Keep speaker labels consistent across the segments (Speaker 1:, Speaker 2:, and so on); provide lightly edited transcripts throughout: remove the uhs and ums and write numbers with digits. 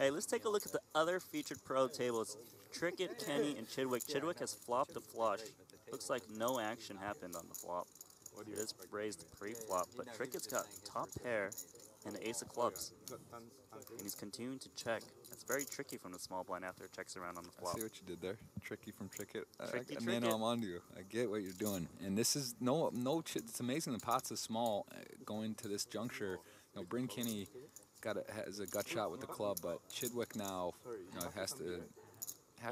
Speaker 1: Hey, let's take a look at the other featured pro tables. Trickett, Kenny, and Chidwick. Chidwick has flopped a flush. Looks like no action happened on the flop. It is raised pre-flop, but Trickett's got top pair and the ace of clubs. And he's continuing to check. That's very tricky from the small blind after it checks around on the flop.
Speaker 2: I see what you did there. Tricky from Trickett.
Speaker 1: Tricky
Speaker 2: Man,
Speaker 1: Trickett.
Speaker 2: I'm on to you. I get what you're doing. And this is it's amazing the pot's is small going to this juncture. You know, Bryn Kinney has a gut shot with the club, but Chidwick now, has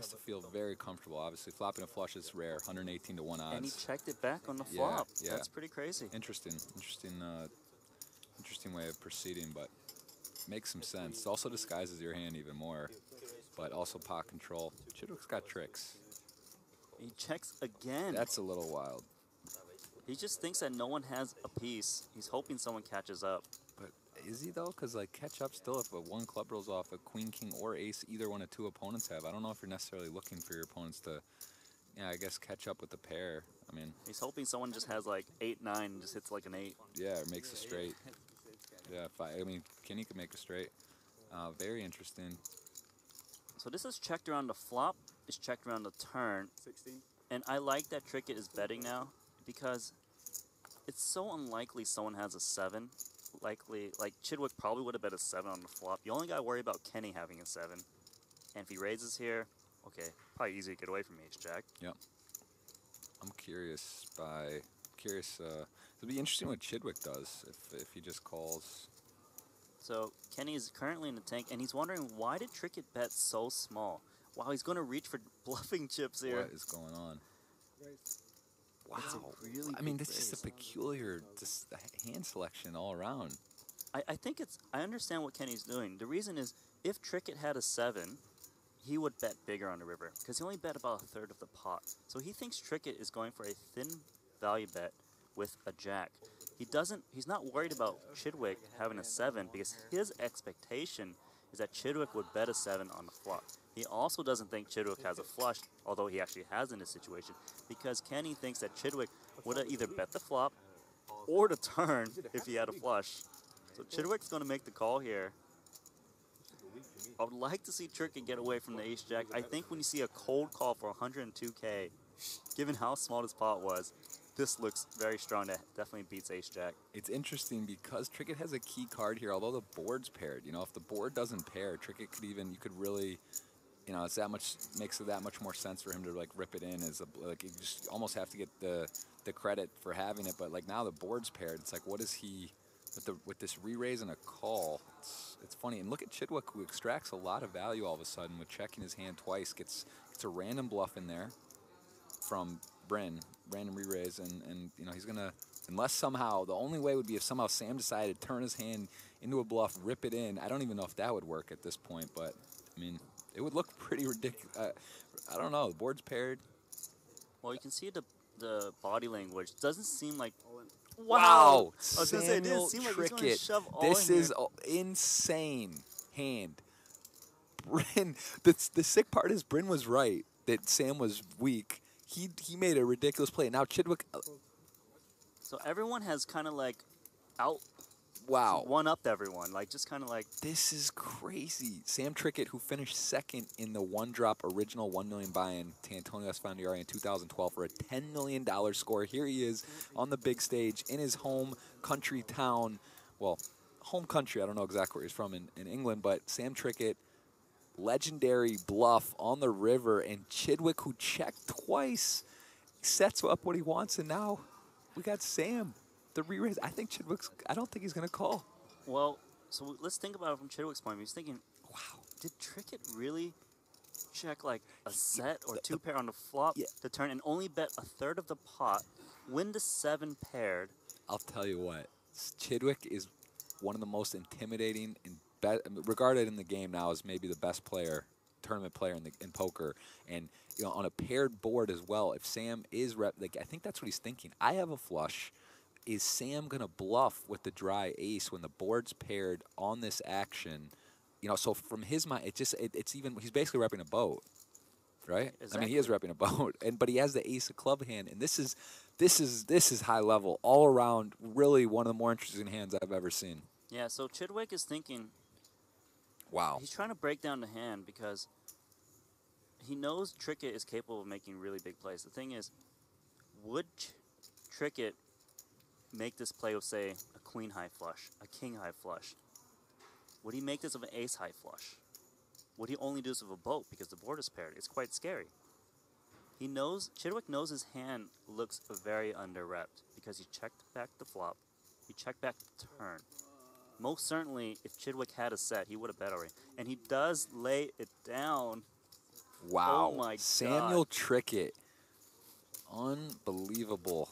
Speaker 2: to feel very comfortable. Obviously, flopping a flush is rare, 118 to 1 odds.
Speaker 1: And he checked it back on the flop.
Speaker 2: Yeah.
Speaker 1: That's pretty crazy.
Speaker 2: Interesting way of proceeding, but makes some sense. It also disguises your hand even more, but also pot control. Chidwick's got tricks.
Speaker 1: He checks again.
Speaker 2: That's a little wild.
Speaker 1: He just thinks that no one has a piece. He's hoping someone catches up.
Speaker 2: But is he though? Because like catch up still, if a one club rolls off, a queen, king, or ace, either one of two opponents have. I don't know if you're necessarily looking for your opponents to, I guess catch up with the pair. I mean,
Speaker 1: he's hoping someone just has like 8-9 and just hits like an 8.
Speaker 2: Yeah, or makes a straight. Yeah, I mean, Kenny could make a straight. Very interesting.
Speaker 1: So this is checked around the flop. It's checked around the turn.
Speaker 3: 16.
Speaker 1: And I like that Trickett is betting now because it's so unlikely someone has a 7. Likely, like Chidwick probably would have bet a 7 on the flop. You only got to worry about Kenny having a 7. And if he raises here, okay, probably easy to get away from ace-jack.
Speaker 2: Yep. I'm curious it'll be interesting what Chidwick does if he just calls.
Speaker 1: So Kenny is currently in the tank, and he's wondering why did Trickett bet so small? Wow, he's going to reach for bluffing chips here.
Speaker 2: What is going on? Wow.
Speaker 1: Really
Speaker 2: I mean, this is just a peculiar hand selection all around.
Speaker 1: I think I understand what Kenny's doing. The reason is if Trickett had a 7, he would bet bigger on the river because he only bet about a third of the pot. So he thinks Trickett is going for a thin value bet with a jack. He's not worried about Chidwick having a 7 because his expectation is that Chidwick would bet a 7 on the flop. He also doesn't think Chidwick has a flush, although he actually has in this situation, because Kenny thinks that Chidwick would have either bet the flop or the turn if he had a flush. So Chidwick's going to make the call here. I would like to see Trickett get away from the ace-jack. I think when you see a cold call for 102K, given how small this pot was, this looks very strong. That definitely beats ace-jack.
Speaker 2: It's interesting because Trickett has a key card here, although the board's paired. You know, if the board doesn't pair, Trickett could even, you could really, you know, makes it that much more sense for him to like rip it in as like you just almost have to get the credit for having it. But like now the board's paired. It's like, what is he with this re-raise and a call? It's funny. And look at Chidwick, who extracts a lot of value all of a sudden with checking his hand twice. Gets a random bluff in there from Bryn, random re-raise, and you know he's gonna, unless somehow, the only way would be if somehow Sam decided to turn his hand into a bluff, rip it in. I don't even know if that would work at this point, but I mean, it would look pretty ridiculous. I don't know. The board's paired.
Speaker 1: Well, you can see the body language. Doesn't seem like.
Speaker 2: Wow!
Speaker 1: I was gonna say it didn't seem like he's going to shove all
Speaker 2: This
Speaker 1: in
Speaker 2: is
Speaker 1: here.
Speaker 2: insane hand. Bryn, the sick part is Bryn was right that Sam was weak. He made a ridiculous play. Now Chidwick.
Speaker 1: So everyone has kind of like one-upped everyone. Like just kind of like.
Speaker 2: This is crazy. Sam Trickett, who finished second in the one-drop original $1 million buy-in to Antonio Esfandiari in 2012 for a $10 million score. Here he is on the big stage in his home country town. Well, home country. I don't know exactly where he's from in England, but Sam Trickett. Legendary bluff on the river, and Chidwick, who checked twice, sets up what he wants, and now we got Sam, the re-raise. I don't think he's going to call.
Speaker 1: Well, so let's think about it from Chidwick's point of view. He's thinking, wow, did Trickett really check like a set or two pair on the flop to turn and only bet a third of the pot, win the 7 paired?
Speaker 2: I'll tell you what, Chidwick is one of the most intimidating and regarded in the game now as maybe the best tournament player in poker, and you know on a paired board as well. If Sam is I think that's what he's thinking. I have a flush. Is Sam gonna bluff with the dry ace when the board's paired on this action? You know, so from his mind, it's even he's basically repping a boat, right?
Speaker 1: Exactly.
Speaker 2: I mean, he is repping a boat, but he has the ace of club hand, and this is high level all around. Really, one of the more interesting hands I've ever seen.
Speaker 1: Yeah. So Chidwick is thinking,
Speaker 2: Wow.
Speaker 1: He's trying to break down the hand because he knows Trickett is capable of making really big plays. The thing is, would Trickett make this play with, say, a queen high flush, a king high flush? Would he make this with an ace high flush? Would he only do this with a boat because the board is paired? It's quite scary. He knows, Chidwick knows his hand looks very under-repped because he checked back the flop, he checked back the turn. Most certainly, if Chidwick had a set, he would have bet already. And he does lay it down.
Speaker 2: Wow.
Speaker 1: Oh my
Speaker 2: Samuel
Speaker 1: God.
Speaker 2: Trickett. Unbelievable.